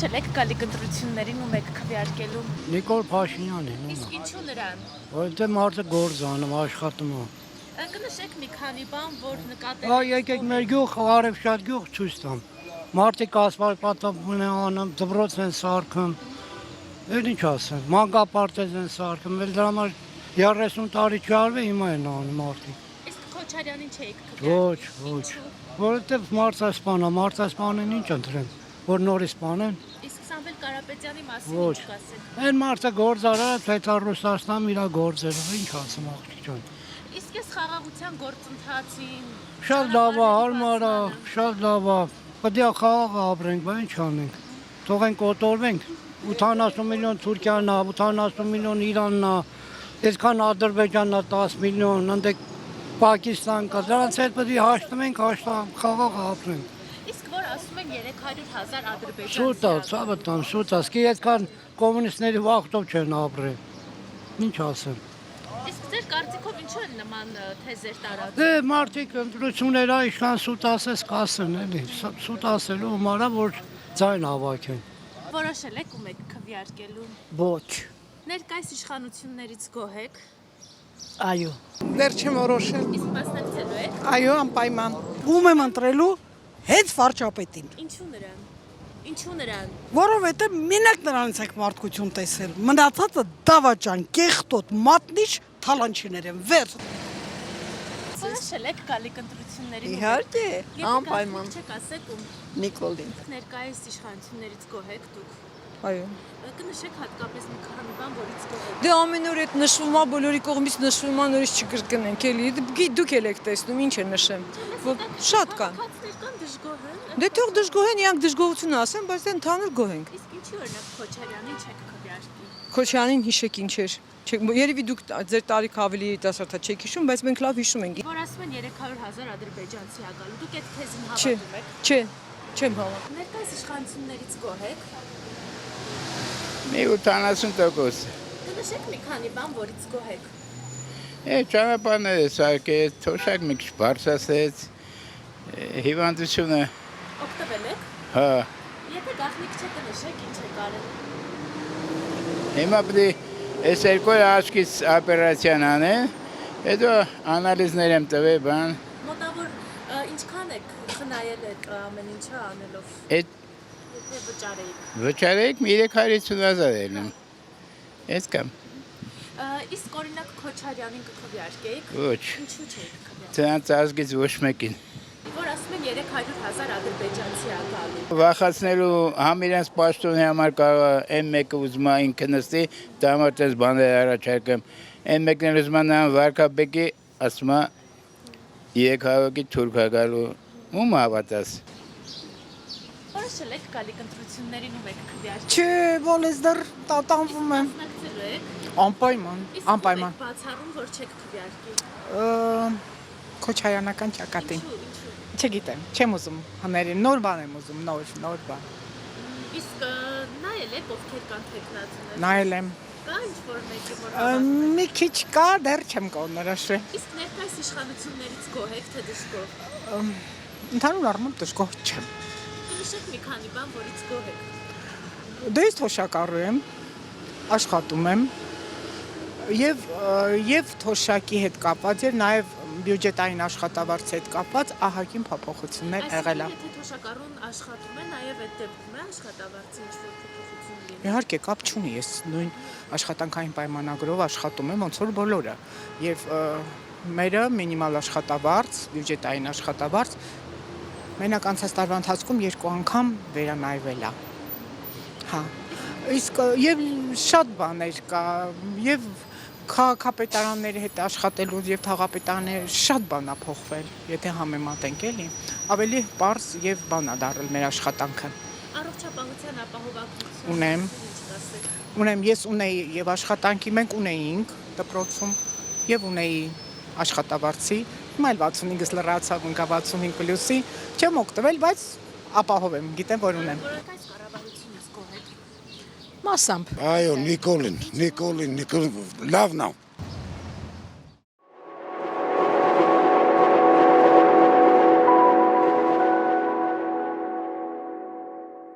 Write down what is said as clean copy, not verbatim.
Որոշել եք գալիք ընտրություններին ում եք քվեարկելու։ Նիկոլ Փաշինյանին։ Իսկ ինչու նրան։ Որտե մարդը գործ անում, աշխատում է։ Կնշեք մի քանի բան, որ նկատել Հա, եկեք մեր գյուղ, Արևշատ գյուղ ցույց տամ։ Մարդիկ ասֆալտապատում են անում, դպրոց են սարքում։ Էլ ինչ ասեմ, մանկապարտեզ են սարքում, էլ դրա համար 30 տարի չարվի, հիմա են անում մարդիկ։ Իսկ Քոչարյանին չէիք Ոչ, քվեարկել։ ոչ։ Որովհետև մարդասպանին ինչ ընտրեն, որ նորից սպանեն։ Իսկ Սամվել Կարապետյանի մասին Ոչ։ ինչ կասեք։ Այն մարդը գործարար, թե Ռուսաստանում իր գործերով, ինչ ասեմ աղջիկ ջան։ Իսկ ես խաղաղության գործընթացին Շատ լավ է, հարմար է, շատ լավ է։ Պետք է խաղաղ ապրենք, բա ինչ անենք։ Թողենք կոտորվենք։ 80 միլիոն Թուրքիան է, 80 միլիոն Իրանն է, այսքան Ադրբեջանն է 10 միլիոն, ընդեք Պակիստան կա։ Դրանց հետ պետք է հաշտվենք, խաղաղ ապրենք։ Իսկ որ ասում են 300,000 ադրբեջանցի։ Շուտ է, ցավը տան, շուտ է։ Սկի այդքան կոմունիստների վաղտով չեն ապրել։ Ինչ ասեմ։ Իսկ ձեր կարծիքով ինչու են նման թեզեր տարածում։ Դե մարդիկ ընտրություններ այժքան սուտ ասես կասեն, էլի, սուտ ասելու հումարա, որ ձայն հավաքեն։ Որոշել եք ում եք քվեարկելու։ Ոչ, Ներկայիս իշխանություններից գոհ եք։ այո։ Դեռ չեմ որոշել։ Իսկ մասնակցելու եք։ Այո, անպայման։ Ում եմ ընտրելու հենց վարչապետին։ Ինչու նրան։ Ինչու նրան։ Որովհետև մենակ նրանից եք մարդկություն տեսել։ Մնացածը դավաճան, կեղտոտ, մատնիչ թալանչիներ են։ Վեր։ Որոշել եք գալիք ընտրություններին։ Իհարկե, անպայման։ Չեք ասեք ում։ Նիկոլին։ Ներկայիս իշխանություններից գոհ եք դուք։ Այո։ Կնշեք հատկապես մի քանի բան, որից գոհ եք։ Դե ամեն օր այդ նշվում է, բոլորի կողմից նշվում է, նորից չկրկնենք, էլի։ Դուք էլ եք տեսնում, ինչ է նշեմ։ Շատ կան։ Քաղաքացիներ կան դժգոհ են։ Դե թող դժգոհ են, իրանք դժգոհություն ասեն, բայց դե ընդհանուր գոհ ենք։ Իսկ ինչի օրինակ Քոչարյանին չեք քվեարկի։ Քոչյանին հիշեք ինչեր։ Երևի դուք ձեր տարիք ավելի երիտասարդա չեք հիշում, բայց մենք լավ հիշում ենք։ Որ ասում են 300,000 ադրբեջանցի ա գալու։ Դուք այդ թեզին Չէ, հավատում եք։ չէ, չեմ հավատում։ Ներկայիս իշխանություններից գոհ եք։ Մի 80%։ Կնշեք մի քանի բան, որից գոհ եք։ Ճանապարհները սարքեց, թոշակ մի քիչ բարձրացրեց, հիվանդությունը, Օգտվել եք։ հա, Եթե գաղտնիք չեք կնշեք, ինչ եք արել։ հիմա պետք է այս երկու աչքից օպերացիան անեն, հետո անալիզներ եմ տվել, բան, Մոտավոր ինչքան եք խնայել եք ամեն ինչը անելով։ այդ Եթե վճարեիք։ վճարեք 350,000 ելնեմ, այդ կամ, Իսկ օրինակ Քոչարյանին կքվեարկեիք։ ոչ, Ինչու չէիք քվեարկել։ ծանց ազգից ոչ մեկին։ Որ ասում են 300,000 ադրբեջանցի ա գալու։ Վախացնելու համ իրենց պաշտոնի համար կարող է այն մեկը ուզում է ինքը նստի, դա համար տես բաներ առաջարկեմ, այն մեկն էլ ուզում է նրան վարկաբեկի, ասում է 300-ի թուրք ա գալու, ում հավատաս։ Որոշել եք գալիք ընտրություններին ում եք քվեարկել։ Չէ, ոլես դեռ տատանվում եմ։ Մասնակցելու եք։ Անպայման, Իսկ անպայման։ ում եք բացառում, որ չեք քվեարկի։ Քոչարյանական ճակատին։ Ինչու։ Չգիտեմ, չեմ ուզում հների, նոր բան եմ ուզում, նոր բան։ Իսկ նայել եք ովքեր կան տեխնացիներ։ Նայել եմ։ Կա ինչ-որ մեկը, որ հավատում եք։ Մի քիչ կա, դեռ չեմ կողնորոշվել։ Իսկ ներկայիս իշխանություններից գոհ եք, թե դժգոհ։ Ընդհանուր առմամբ դժգոհ չեմ։ Կնշեք մի քանի բան, որից գոհ եք։ Դե ես թոշակառու եմ, աշխատում եմ եւ թոշակի հետ կապված եւ նաեւ բյուջետային աշխատավարձի հետ կապված ահագին փոփոխություններ եղել է։ Այսինքն եթե թոշակառուն աշխատում է, նաև այդ դեպքում է աշխատավարձի ինչ-որ փոփոխություն լինի։ Իհարկե կապ չունի, ես նույն աշխատանքային պայմանագրով աշխատում եմ ոնց որ բոլորը եւ մերը մինիմալ աշխատավարձ, բյուջետային աշխատավարձ մենակ անցած տարվա ընթացքում 2 անգամ վերանայվել է։ Հա։ Իսկ եւ շատ բաներ կա եւ քաղաքապետարանների հետ աշխատելուց եւ թաղապետարանների շատ բան է փոխվել, եթե համեմատենք էլի, ավելի པարզ եւ բան է դառել մեր աշխատանքը։ Առողջապահության ապահովագրություն։ Ունեմ։ Ինչ կասեք։ Ունեմ, ես ունեի եւ աշխատանքի մենք ունեինք դպրոցում եւ ունեի աշխատավարձի, հիմա էլ 65-ից լրացավ, ընկա 65+-ի, չեմ օգտվել, բայց ապահով եմ, գիտեմ որ ունեմ։ Որակայս կառավարությունից գոհ եք։ Մասամբ։ Այո, Նիկոլին, լավ նավ։